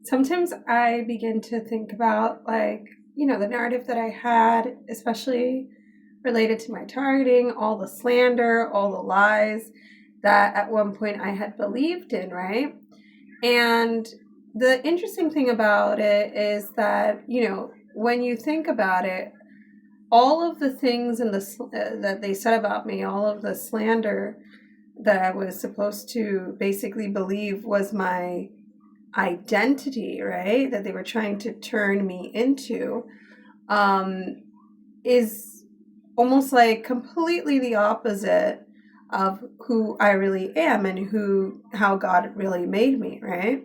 sometimes I begin to think about, like, the narrative that I had, especially related to my targeting, all the slander, all the lies that at one point I had believed in, right? And the interesting thing about it is that, when you think about it, all of the things that they said about me, all of the slander that I was supposed to basically believe was my identity, right? That they were trying to turn me into, um, is almost like completely the opposite of who I really am and how God really made me, right?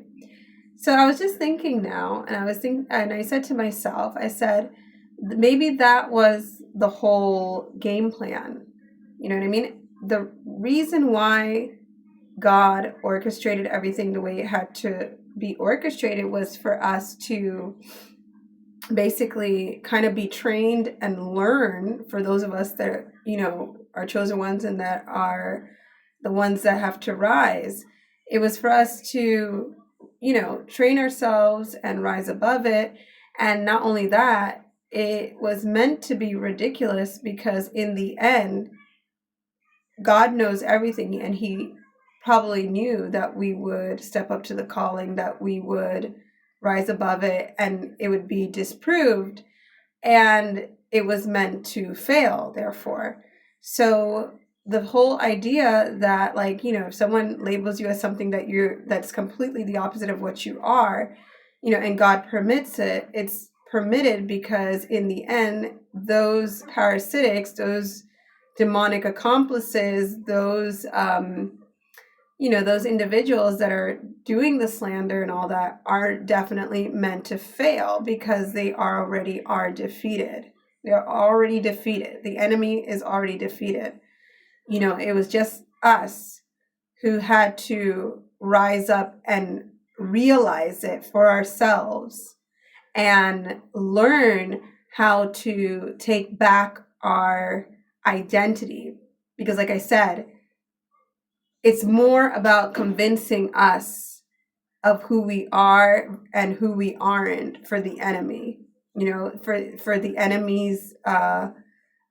So I was just thinking now, and I said to myself, I said, maybe that was the whole game plan. You know what I mean? The reason why God orchestrated everything the way it had to be orchestrated was for us to basically kind of be trained and learn, for those of us that, are chosen ones and that are the ones that have to rise. It was for us to, train ourselves and rise above it. And not only that, it was meant to be ridiculous because in the end, God knows everything, and he probably knew that we would step up to the calling, that we would rise above it, and it would be disproved, and it was meant to fail, therefore. So the whole idea that, like, if someone labels you as something that's completely the opposite of what you are, and God permits it, it's permitted because in the end, those parasitics, those demonic accomplices, those individuals that are doing the slander and all that are definitely meant to fail because they already are defeated. They're already defeated. The enemy is already defeated. It was just us who had to rise up and realize it for ourselves and learn how to take back our identity. Because, like I said, it's more about convincing us of who we are and who we aren't for the enemy, for the enemy's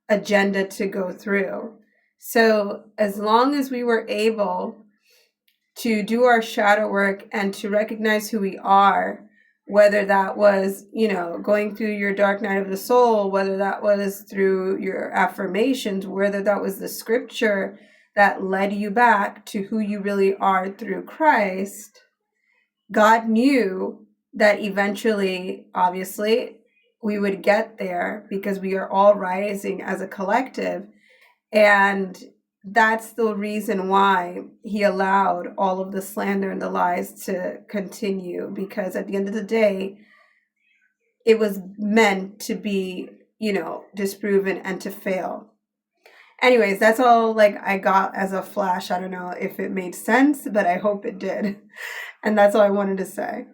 agenda to go through. So as long as we were able to do our shadow work and to recognize who we are, whether that was, going through your dark night of the soul, whether that was through your affirmations, whether that was the scripture that led you back to who you really are through Christ, God knew that eventually, obviously, we would get there because we are all rising as a collective. And that's the reason why he allowed all of the slander and the lies to continue, because at the end of the day, it was meant to be, disproven and to fail. Anyways, that's all like I got as a flash. I don't know if it made sense, but I hope it did. And that's all I wanted to say.